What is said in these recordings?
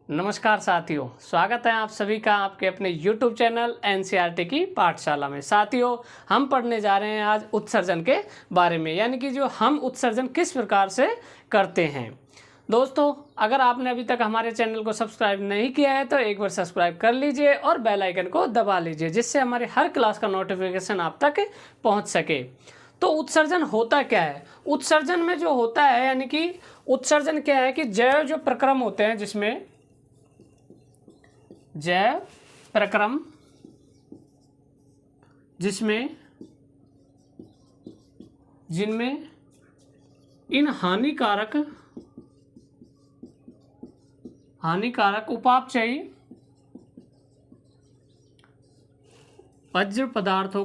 नमस्कार साथियों, स्वागत है आप सभी का आपके अपने YouTube चैनल एनसीईआरटी की पाठशाला में। साथियों, हम पढ़ने जा रहे हैं आज उत्सर्जन के बारे में, यानी कि जो हम उत्सर्जन किस प्रकार से करते हैं। दोस्तों, अगर आपने अभी तक हमारे चैनल को सब्सक्राइब नहीं किया है तो एक बार सब्सक्राइब कर लीजिए और बेल आइकन को दबा लीजिए, जिससे हमारी हर क्लास का नोटिफिकेशन आप तक पहुँच सके। तो उत्सर्जन होता क्या है? उत्सर्जन में जो होता है, यानी कि उत्सर्जन क्या है कि जैव जो प्रक्रम होते हैं, जैव प्रक्रम जिनमें इन हानिकारक उपापचयी वज्र पदार्थों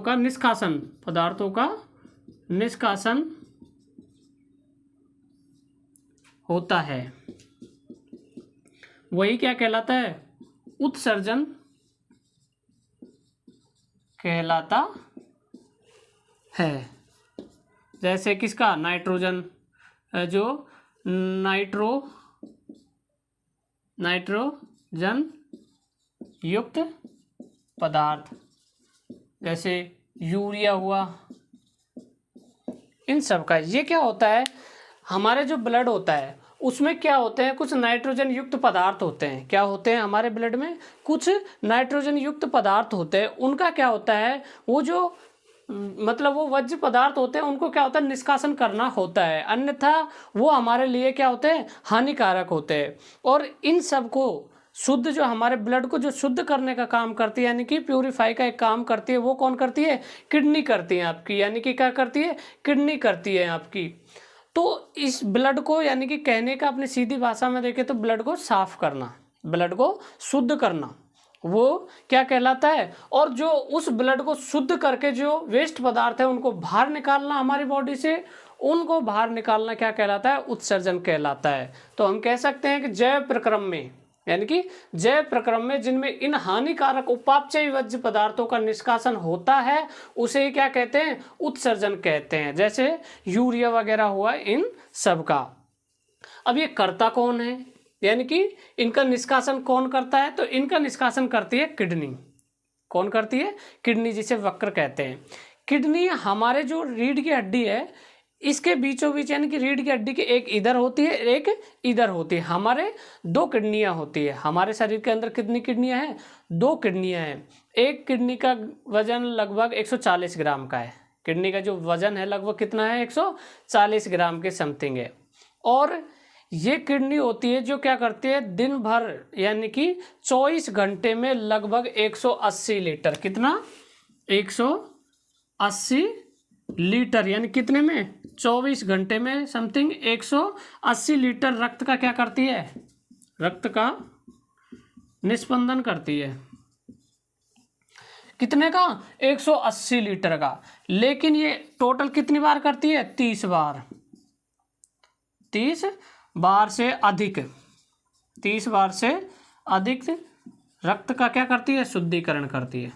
का निष्कासन होता है, वही क्या कहलाता है? उत्सर्जन कहलाता है। जैसे किसका? नाइट्रोजन, जो नाइट्रोजन युक्त पदार्थ जैसे यूरिया हुआ, इन सब का। ये क्या होता है, हमारे जो ब्लड होता है उसमें क्या होते हैं, कुछ नाइट्रोजन युक्त पदार्थ होते हैं। क्या होते हैं? हमारे ब्लड में कुछ नाइट्रोजन युक्त पदार्थ होते हैं। उनका क्या होता है, वो जो मतलब वो वज्र पदार्थ होते हैं, उनको क्या होता है, निष्कासन करना होता है, अन्यथा वो हमारे लिए क्या होते हैं, हानिकारक होते हैं। और इन सब को शुद्ध, जो हमारे ब्लड को जो शुद्ध करने का काम करती है, यानी कि प्यूरिफाई का एक काम करती है, वो कौन करती है? किडनी करती है आपकी। यानी कि क्या करती है? किडनी करती है आपकी। तो इस ब्लड को, यानी कि कहने का अपनी सीधी भाषा में देखें तो ब्लड को साफ करना, ब्लड को शुद्ध करना, वो क्या कहलाता है। और जो उस ब्लड को शुद्ध करके जो वेस्ट पदार्थ है उनको बाहर निकालना हमारी बॉडी से, उनको बाहर निकालना क्या कहलाता है? उत्सर्जन कहलाता है। तो हम कह सकते हैं कि जैव प्रक्रम में, यानी कि जैव प्रक्रम में जिनमें इन हानिकारक उपापचयी वज्र पदार्थों का निष्कासन होता है, उसे क्या कहते हैं? उत्सर्जन कहते हैं। जैसे यूरिया वगैरह हुआ, इन सब का। अब ये करता कौन है, यानी कि इनका निष्कासन कौन करता है? तो इनका निष्कासन करती है किडनी। कौन करती है? किडनी, जिसे वक्र कहते हैं। किडनी हमारे जो रीढ़ की हड्डी है, इसके बीचों बीच, यानी कि रीढ़ की हड्डी के एक इधर होती है, एक इधर होती है। हमारे दो किडनियां होती है। हमारे शरीर के अंदर कितनी किडनियां हैं? दो किडनियां हैं। एक किडनी का वजन लगभग 140 ग्राम का है। किडनी का जो वजन है लगभग कितना है? 140 ग्राम के समथिंग है। और ये किडनी होती है जो क्या करती है, दिन भर यानी कि 24 घंटे में लगभग 180 लीटर, कितना? 180 लीटर, यानी कितने में? 24 घंटे में समथिंग 180 लीटर रक्त का क्या करती है? रक्त का निस्पंदन करती है। कितने का? 180 लीटर का। लेकिन ये टोटल कितनी बार करती है? 30 बार। 30 बार से अधिक, 30 बार से अधिक रक्त का क्या करती है? शुद्धिकरण करती है।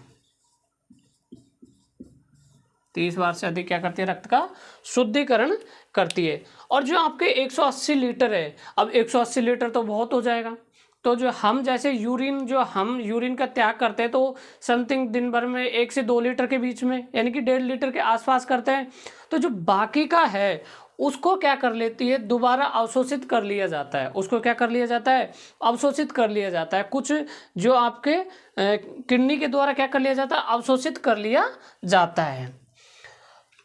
30 बार से अधिक क्या करती है? रक्त का शुद्धिकरण करती है। और जो आपके 180 लीटर है, अब 180 लीटर तो बहुत हो जाएगा। तो जो हम जैसे यूरिन का त्याग करते हैं तो समथिंग दिन भर में 1 से 2 लीटर के बीच में, यानी कि 1.5 लीटर के आसपास करते हैं। तो जो बाकी का है उसको क्या कर लेती है? दोबारा अवशोषित कर लिया जाता है। उसको क्या कर लिया जाता है? अवशोषित कर लिया जाता है। कुछ जो आपके किडनी के द्वारा क्या कर लिया जाता है? अवशोषित कर लिया जाता है।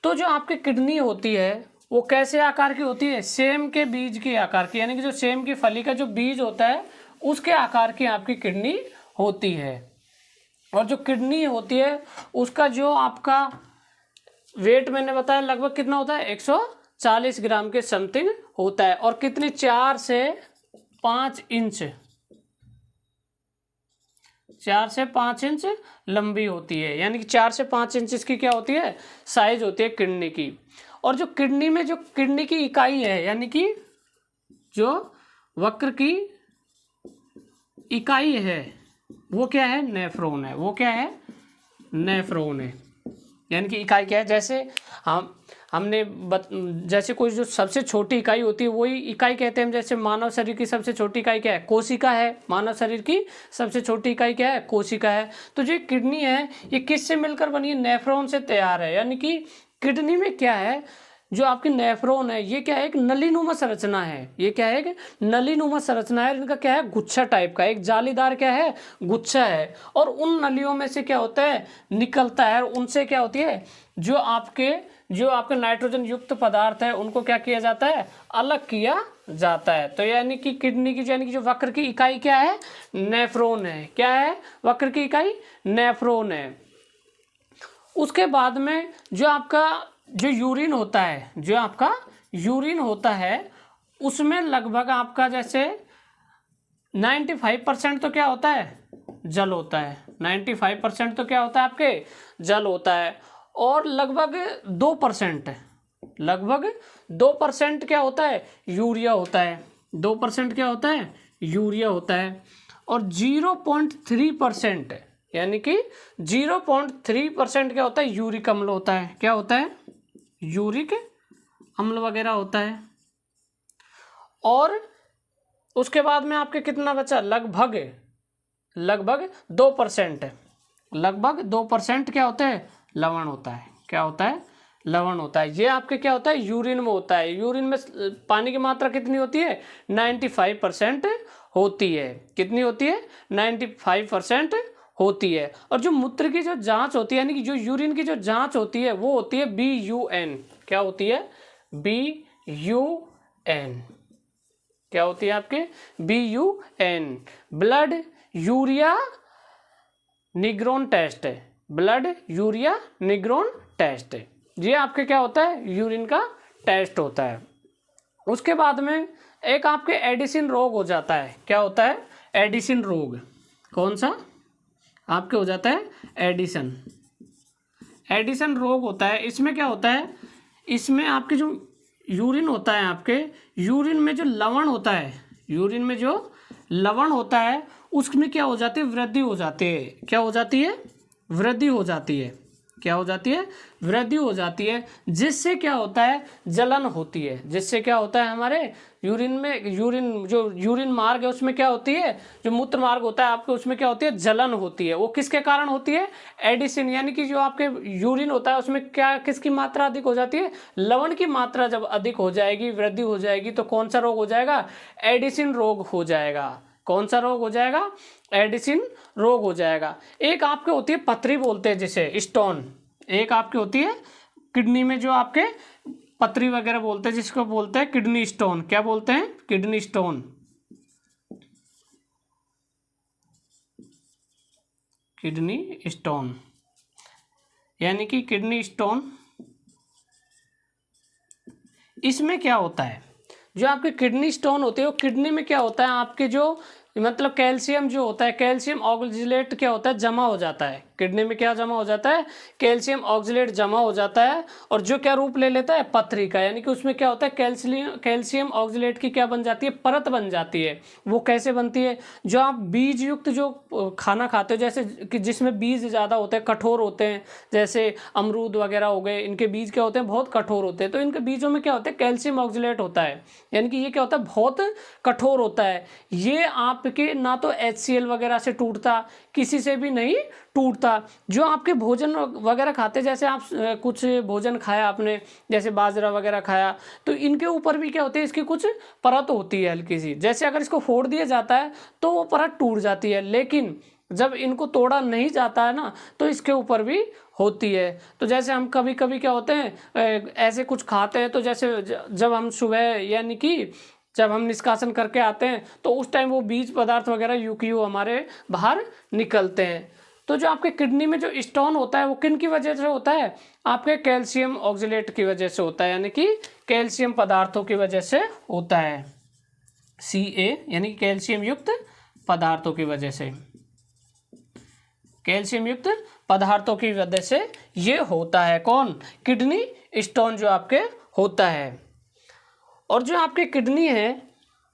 तो जो आपकी किडनी होती है वो कैसे आकार की होती है? सेम के बीज के आकार की, यानी कि जो सेम की फली का जो बीज होता है उसके आकार की आपकी किडनी होती है। और जो किडनी होती है उसका जो आपका वेट मैंने बताया लगभग कितना होता है? 140 ग्राम के समथिंग होता है। और कितनी? 4 से 5 इंच, 4 से 5 इंच लंबी होती है। यानी कि 4 से 5 इंच इसकी क्या होती है? साइज होती है किडनी की। और जो किडनी में जो किडनी की इकाई है, यानी कि जो वक्र की इकाई है वो क्या है? नेफ्रॉन है। वो क्या है? नेफ्रॉन है। यानी कि इकाई क्या है, जैसे हमने जैसे कोई जो सबसे छोटी इकाई होती है वही इकाई कहते हैं हम। जैसे मानव शरीर की सबसे छोटी इकाई क्या है, कोशिका है। मानव शरीर की सबसे छोटी इकाई क्या है, कोशिका है। तो जो किडनी है ये किससे मिलकर बनी है, नेफ्रॉन से तैयार है। यानी कि किडनी में क्या है, जो आपकी नेफ्रॉन है ये क्या है, एक नलीनुमा संरचना है। ये क्या है, एक नलीनुमा संरचना है। इनका क्या है, गुच्छा टाइप का, एक जालीदार क्या है, गुच्छा है। और उन नलियों में से क्या होता है, निकलता है, और उनसे क्या होती है, जो आपके नाइट्रोजन युक्त पदार्थ है उनको क्या किया जाता है, अलग किया जाता है। तो यानी कि किडनी की यानी कि जो वक्र की इकाई क्या है, नेफ्रॉन है। क्या है, वक्र की इकाई नेफ्रॉन है। उसके बाद में जो आपका जो यूरिन होता है उसमें लगभग आपका जैसे 95% तो क्या होता है, जल होता है। 95% तो क्या होता है आपके, जल होता है। और लगभग 2% क्या होता है, यूरिया होता है। 2% क्या होता है, यूरिया होता है। और 0.3% यानी कि 0.3% क्या होता है, यूरिक अम्ल होता है। क्या होता है, यूरिक अम्ल वगैरह होता है। और उसके बाद में आपके कितना बचा, लगभग 2%, लगभग 2% क्या होता है, लवण होता है। क्या होता है, लवण होता है। ये आपके क्या होता है, यूरिन में होता है। यूरिन में पानी की मात्रा कितनी होती है, 95% होती है। कितनी होती है, 95% होती है। और जो मूत्र की जो जांच होती है, यानी कि जो यूरिन की जो जांच होती है वो होती है BUN। क्या होती है, BUN। क्या होती है आपके, BUN, blood urea nitrogen test. Blood urea nitrogen test, ये आपके क्या होता है, यूरिन का टेस्ट होता है। उसके बाद में एक आपके एडिसन रोग हो जाता है। क्या होता है, एडिसन रोग। कौन सा आपके हो जाता है, एडिसन रोग होता है। इसमें क्या होता है, इसमें आपके जो यूरिन होता है, आपके यूरिन में जो लवण होता है, उसमें क्या हो जाती है, वृद्धि हो जाती है। क्या हो जाती है, वृद्धि हो जाती है। क्या हो जाती है, वृद्धि हो जाती है। जिससे क्या होता है, जलन होती है। जिससे क्या होता है, हमारे यूरिन मार्ग है उसमें क्या होती है, जो मूत्र मार्ग होता है आपके, उसमें क्या होती है, जलन होती है। वो किसके कारण होती है, एडिसन। यानी कि जो आपके यूरिन होता है उसमें क्या, किसकी मात्रा अधिक हो जाती है, लवण की मात्रा जब अधिक हो जाएगी, वृद्धि हो जाएगी, तो कौन सा रोग हो जाएगा, एडिसन रोग हो जाएगा। कौन सा रोग हो जाएगा, एडिसन रोग हो जाएगा। एक आपके होती है पथरी, बोलते हैं जिसे स्टोन। एक आपकी होती है किडनी में जो आपके पथरी वगैरह बोलते हैं, जिसको बोलते हैं किडनी स्टोन। क्या बोलते हैं, किडनी स्टोन। किडनी स्टोन यानी कि किडनी स्टोन। इसमें क्या होता है, जो आपके किडनी स्टोन होते हैं वो किडनी में क्या होता है, आपके जो मतलब कैल्शियम जो होता है, कैल्शियम ऑक्जेलेट क्या होता है, जमा हो जाता है। किडनी में क्या जमा हो जाता है, कैल्शियम ऑक्जेलेट जमा हो जाता है। और जो क्या रूप ले लेता है, पथरी का। यानी कि उसमें क्या होता है, कैल्शियम ऑक्जेलेट की क्या बन जाती है, परत बन जाती है। वो कैसे बनती है, जो आप बीज युक्त जो खाना खाते हो, जैसे कि जिसमें बीज ज़्यादा होते हैं, कठोर होते हैं, जैसे अमरूद वगैरह हो गए, इनके बीज क्या होते हैं, बहुत कठोर होते हैं। तो इनके बीजों में क्या होता है, कैल्शियम ऑक्जेलेट होता है। यानी कि ये क्या होता है, बहुत कठोर होता है। ये आपके ना तो HCl वगैरह से टूटता, किसी से भी नहीं टूटता। जो आपके भोजन वगैरह खाते, जैसे आप कुछ भोजन खाया आपने, जैसे बाजरा वगैरह खाया, तो इनके ऊपर भी क्या होती है, इसकी कुछ परत होती है हल्की सी। जैसे अगर इसको फोड़ दिया जाता है तो वो परत टूट जाती है, लेकिन जब इनको तोड़ा नहीं जाता है ना, तो इसके ऊपर भी होती है। तो जैसे हम कभी कभी क्या होते हैं, ऐसे कुछ खाते हैं, तो जैसे जब हम सुबह यानी कि जब हम निष्कासन करके आते हैं तो उस टाइम वो बीज पदार्थ वगैरह यूं हमारे बाहर निकलते हैं। तो जो आपके किडनी में जो स्टोन होता है वो किन की वजह से होता है, आपके कैल्शियम ऑक्जेलेट की वजह से होता है। यानी कि कैल्शियम पदार्थों की वजह से होता है, Ca यानी कि कैल्शियम युक्त पदार्थों की वजह से। कैल्शियम युक्त पदार्थों की वजह से ये होता है। कौन, किडनी स्टोन जो आपके होता है। और जो आपके किडनी है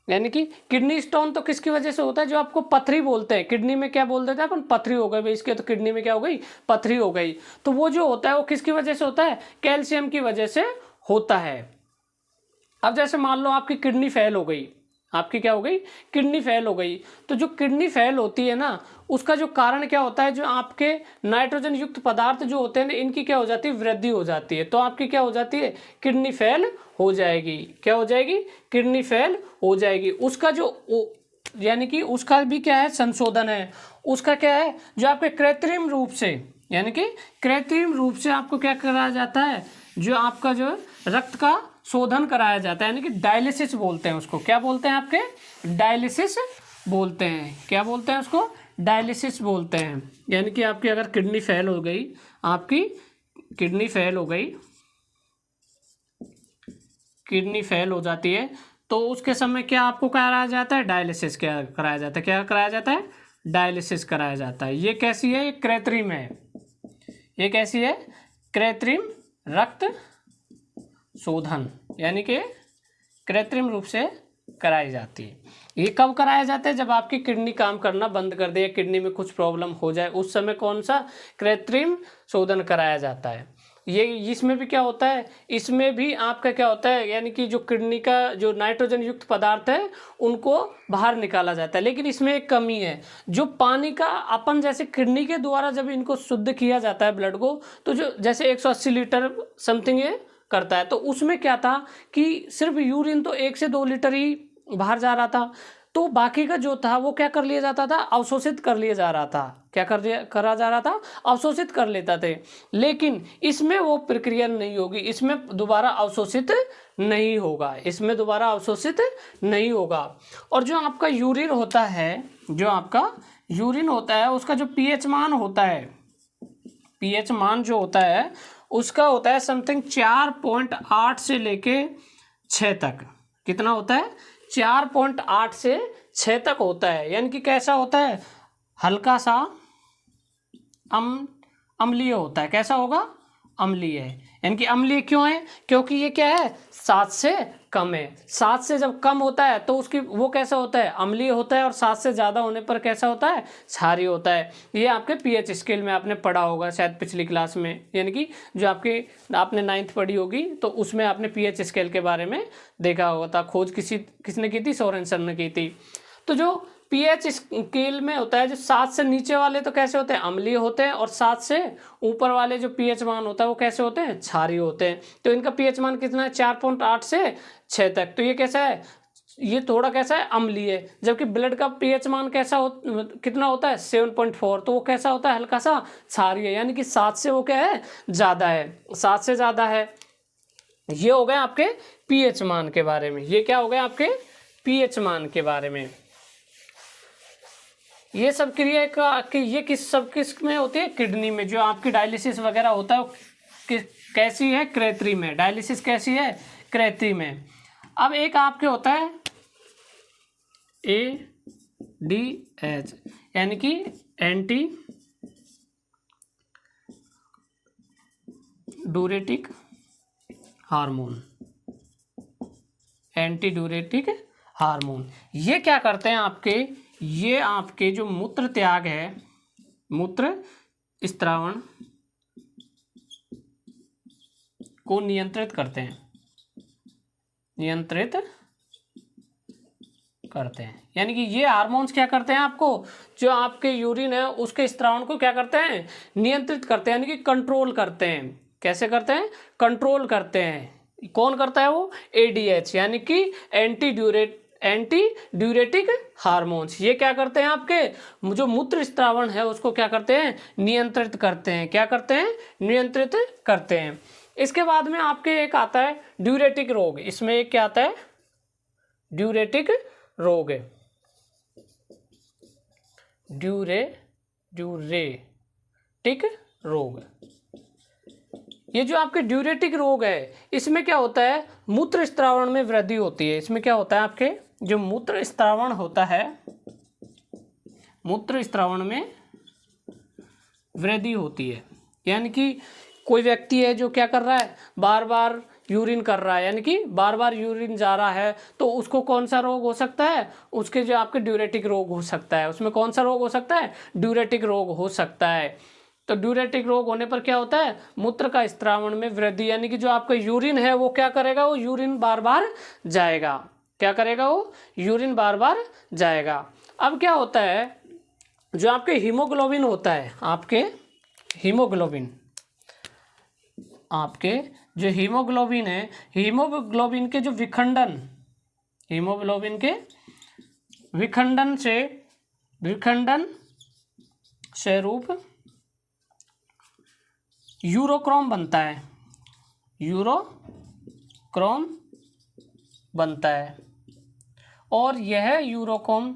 यानी कि किडनी स्टोन तो किसकी वजह से होता है, जो आपको पथरी बोलते हैं, किडनी में क्या बोल देते हैं अपन, पथरी हो गई भाई इसके, तो किडनी में क्या हो गई, पथरी हो गई। तो वो जो होता है वो किसकी वजह से होता है, कैल्शियम की वजह से होता है। अब जैसे मान लो आपकी किडनी फेल हो गई, आपकी क्या हो गई, किडनी फेल हो गई, तो जो किडनी फेल होती है ना, उसका जो कारण क्या होता है, जो आपके नाइट्रोजन युक्त पदार्थ जो होते हैं ना, इनकी क्या हो जाती है, वृद्धि हो जाती है, तो आपकी क्या हो जाती है, किडनी फेल हो जाएगी। क्या हो जाएगी, किडनी फेल हो जाएगी। उसका जो यानी कि उसका भी क्या है, संशोधन है। उसका क्या है, जो आपके कृत्रिम रूप से, यानी कि कृत्रिम रूप से आपको क्या कराया जाता है, जो आपका जो रक्त का शोधन कराया जाता है, यानी कि डायलिसिस बोलते हैं उसको। क्या बोलते हैं आपके, डायलिसिस बोलते हैं। क्या बोलते हैं उसको, डायलिसिस बोलते हैं। यानी कि आपकी अगर किडनी फेल हो गई, आपकी किडनी फेल हो गई, किडनी फेल हो जाती है, तो उसके समय क्या आपको कराया जाता है, डायलिसिस क्या कराया जाता है, क्या कराया जाता है, डायलिसिस कराया जाता है। ये कैसी है, ये कृत्रिम है। ये कैसी है, कृत्रिम रक्त शोधन, यानी कि कृत्रिम रूप से कराई जाती है। ये कब कराया जाता है, जब आपकी किडनी काम करना बंद कर दे, किडनी में कुछ प्रॉब्लम हो जाए, उस समय कौन सा कृत्रिम शोधन कराया जाता है। ये इसमें भी क्या होता है, इसमें भी आपका क्या होता है, यानी कि जो किडनी का जो नाइट्रोजन युक्त पदार्थ है उनको बाहर निकाला जाता है। लेकिन इसमें एक कमी है, जो पानी का अपन जैसे किडनी के द्वारा जब इनको शुद्ध किया जाता है ब्लड को, तो जो जैसे 180 लीटर समथिंग ये करता है, तो उसमें क्या था कि सिर्फ यूरिन तो 1 से 2 लीटर ही बाहर जा रहा था, तो बाकी का जो था वो क्या कर लिया जाता था, अवशोषित कर लिया जा रहा था। क्या करा जा रहा था, अवशोषित कर लेता थे। लेकिन इसमें वो प्रक्रिया नहीं होगी, इसमें दोबारा अवशोषित नहीं होगा, इसमें दोबारा अवशोषित नहीं होगा। और जो आपका यूरिन होता है, जो आपका यूरिन होता है, उसका जो पीएच मान होता है, पीएच मान जो होता है उसका होता है समथिंग 4.8 से लेके 6 तक। कितना होता है, 4.8 से 6 तक होता है। यानी कि कैसा होता है, हल्का सा अम्लीय होता है। कैसा होगा, अम्लीय है। यानी कि अम्लीय क्यों है, क्योंकि ये क्या है, 7 से कम है। 7 से जब कम होता है तो उसकी वो कैसा होता है, अम्लीय होता है, और 7 से ज़्यादा होने पर कैसा होता है, क्षारीय होता है। ये आपके पीएच स्केल में आपने पढ़ा होगा शायद पिछली क्लास में, यानी कि जो आपने 9th पढ़ी होगी तो उसमें आपने पीएच स्केल के बारे में देखा होगा था। खोज किसने की थी, सोरेनसन ने की थी। तो जो पीएच स्केल में होता है, जो 7 से नीचे वाले तो कैसे होते हैं, अम्लीय होते हैं, और 7 से ऊपर वाले जो पीएच मान होता है वो कैसे होते हैं, क्षारीय होते हैं। तो इनका पीएच मान कितना है, 4.8 से 6 तक। तो ये कैसा है, ये थोड़ा कैसा है, अम्लीय है। जबकि ब्लड का पीएच मान कैसा कितना होता है, 7.4, तो वो कैसा होता है, हल्का सा क्षारीय। यानी कि 7 से वो क्या है, ज़्यादा है, 7 से ज़्यादा है। ये हो गए आपके पीएच मान के बारे में। ये क्या हो गए आपके पीएच मान के बारे में। ये सब क्रिया ये किस में होती है, किडनी में। जो आपकी डायलिसिस वगैरह होता है वो कैसी है, कृत्रिम है। डायलिसिस कैसी है, कृत्रिम है। अब एक आपके होता है ADH, यानी कि anti diuretic hormone. Anti diuretic hormone ये क्या करते हैं आपके, ये आपके जो मूत्र त्याग है, मूत्र स्त्रावण को नियंत्रित करते हैं, नियंत्रित करते हैं। यानी कि ये हार्मोन्स क्या करते हैं, आपको जो आपके यूरिन है उसके स्त्रावण को क्या करते हैं, नियंत्रित करते हैं, यानी कि कंट्रोल करते हैं। कैसे करते हैं, कंट्रोल करते हैं। कौन करता है वो, ADH, यानी कि एंटी ड्यूरेटिक हार्मोन्स। ये क्या करते हैं, आपके जो मूत्र स्त्रावण है उसको क्या करते हैं, नियंत्रित करते हैं। क्या करते हैं, नियंत्रित करते हैं। इसके बाद में आपके एक आता है ड्यूरेटिक रोग। इसमें एक क्या आता है, ड्यूरेटिक रोग है। ड्यूरेटिक रोग, ये जो आपके ड्यूरेटिक रोग है इसमें क्या होता है, मूत्र स्त्रावण में वृद्धि होती है। इसमें क्या होता है, आपके जो मूत्र स्त्रावण होता है, मूत्र स्त्रावण में वृद्धि होती है। यानी कि कोई व्यक्ति है जो क्या कर रहा है, बार बार यूरिन कर रहा है, यानी कि बार बार यूरिन जा रहा है, तो उसको कौन सा रोग हो सकता है, उसके जो आपके ड्यूरेटिक रोग हो सकता है। उसमें कौन सा रोग हो सकता है, ड्यूरेटिक रोग हो सकता है। तो ड्यूरेटिक रोग होने पर क्या होता है, मूत्र का स्त्रावण में वृद्धि, यानी कि जो आपका यूरिन है वो क्या करेगा, वो यूरिन बार बार जाएगा। क्या करेगा, वो यूरिन बार बार जाएगा। अब क्या होता है, जो आपके हीमोग्लोबिन होता है, आपके हीमोग्लोबिन, आपके जो हीमोग्लोबिन है, हीमोग्लोबिन के जो विखंडन, हीमोग्लोबिन के विखंडन से रूप यूरोक्रोम बनता है, यूरोक्रोम बनता है। और यह यूरोक्रोम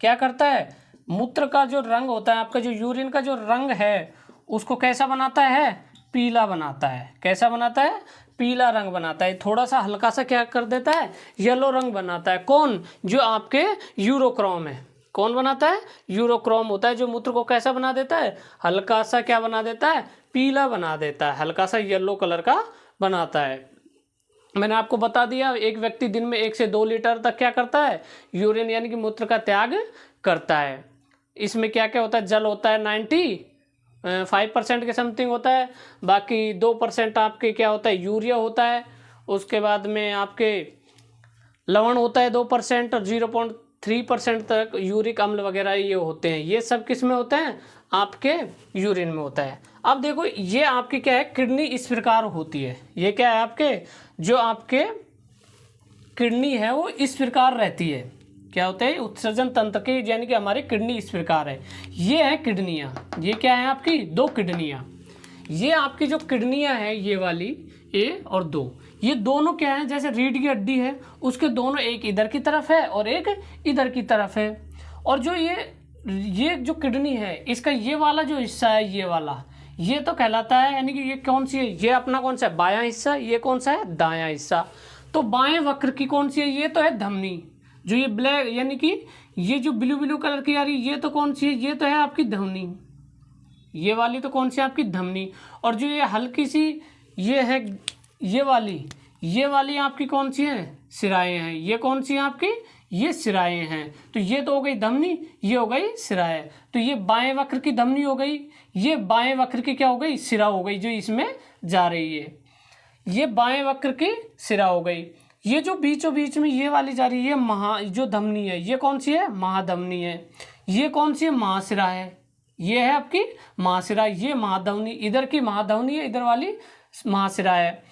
क्या करता है, मूत्र का जो रंग होता है, आपका जो यूरिन का जो रंग है उसको कैसा बनाता है, पीला बनाता है। कैसा बनाता है, पीला रंग बनाता है। थोड़ा सा हल्का सा क्या कर देता है, येलो रंग बनाता है। कौन, जो आपके यूरोक्रोम है। कौन बनाता है, यूरोक्रोम होता है, जो मूत्र को कैसा बना देता है, हल्का सा क्या बना देता है, पीला बना देता है, हल्का सा येलो कलर का बनाता है। मैंने आपको बता दिया, एक व्यक्ति दिन में 1 से 2 लीटर तक क्या करता है, यूरिन यानी कि मूत्र का त्याग करता है। इसमें क्या क्या होता है, जल होता है 95% के समथिंग होता है, बाकी 2% आपके क्या होता है, यूरिया होता है। उसके बाद में आपके लवण होता है 2% और 0.3% तक यूरिक अम्ल वगैरह ये होते हैं। ये सब किस में होते हैं, आपके यूरिन में होता है। अब देखो ये आपकी क्या है, किडनी इस प्रकार होती है। ये क्या है, आपके जो आपके किडनी है वो इस प्रकार रहती है। क्या होते हैं, उत्सर्जन तंत्र के, यानी कि हमारी किडनी इस प्रकार है। ये है किडनियाँ, ये क्या है आपकी 2 किडनियाँ। ये आपकी जो किडनियाँ हैं, ये वाली A और 2, ये दोनों क्या है, जैसे रीढ़ की हड्डी है, उसके दोनों एक इधर की तरफ है और एक इधर की तरफ है। और जो ये जो किडनी है, इसका ये वाला जो हिस्सा है, ये वाला, ये तो कहलाता है, यानी कि ये कौन सी है, ये अपना कौन सा है, बायां हिस्सा। ये कौन सा है, दायां हिस्सा। तो बाएं वक्र की कौन सी है, ये तो है धमनी। जो ये ब्लैक, यानी कि ये जो ब्लू ब्लू कलर की आ रही है, ये तो कौन सी है, ये तो है आपकी धमनी। ये वाली तो कौन सी है, आपकी धमनी। और जो ये हल्की सी ये है, ये वाली आपकी कौन सी है, सिराएं हैं। ये कौन सी है आपकी, ये सिराएं हैं। तो ये तो हो गई धमनी, ये हो गई सिराएं। तो ये बाएं वक्र की धमनी हो गई, ये बाएं वक्र की क्या हो गई, सिरा हो गई, जो इसमें जा रही है। ये बाएं वक्र की सिरा हो गई। ये जो बीचों बीच में ये वाली जा रही है, जो धमनी है, ये कौन सी है, महाधमनी है। ये कौन सी है, महासिरा है। ये है आपकी महासिरा, ये महाधमनी, इधर की महाधमनी है, इधर वाली महासिरा है।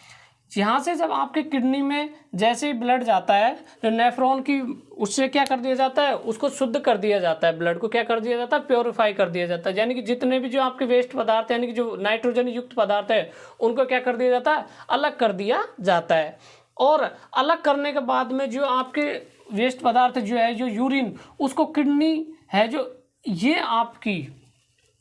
यहाँ से जब आपके किडनी में जैसे ही ब्लड जाता है, तो नेफ्रॉन की, उससे क्या कर दिया जाता है, उसको शुद्ध कर दिया जाता है। ब्लड को क्या कर दिया जाता है, प्योरीफाई कर दिया जाता है। यानी कि जितने भी जो आपके वेस्ट पदार्थ, यानी कि जो नाइट्रोजन युक्त पदार्थ है, उनको क्या कर दिया जाता है, अलग कर दिया जाता है। और अलग करने के बाद में जो आपके वेस्ट पदार्थ जो है, जो यूरिन, उसको किडनी है जो, ये आपकी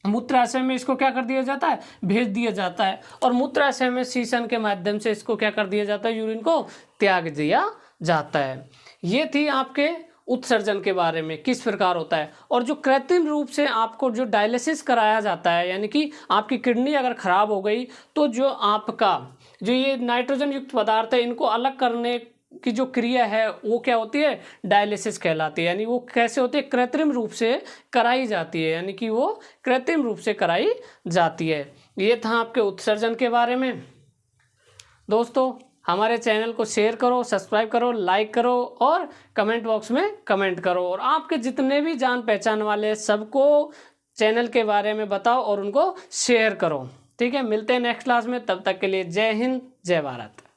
मूत्राशय में इसको क्या कर दिया जाता है, भेज दिया जाता है। और मूत्राशय में सीसन के माध्यम से इसको क्या कर दिया जाता है, यूरिन को त्याग दिया जाता है। ये थी आपके उत्सर्जन के बारे में, किस प्रकार होता है। और जो कृत्रिम रूप से आपको जो डायलिसिस कराया जाता है, यानी कि आपकी किडनी अगर खराब हो गई, तो जो आपका जो ये नाइट्रोजन युक्त पदार्थ है, इनको अलग करने की जो क्रिया है, वो क्या होती है, डायलिसिस कहलाती है। यानी वो कैसे होती है, कृत्रिम रूप से कराई जाती है, यानी कि वो कृत्रिम रूप से कराई जाती है। ये था आपके उत्सर्जन के बारे में। दोस्तों, हमारे चैनल को शेयर करो, सब्सक्राइब करो, लाइक करो और कमेंट बॉक्स में कमेंट करो। और आपके जितने भी जान पहचान वाले, सबको चैनल के बारे में बताओ और उनको शेयर करो। ठीक है, मिलते हैं नेक्स्ट क्लास में। तब तक के लिए जय हिंद, जय भारत।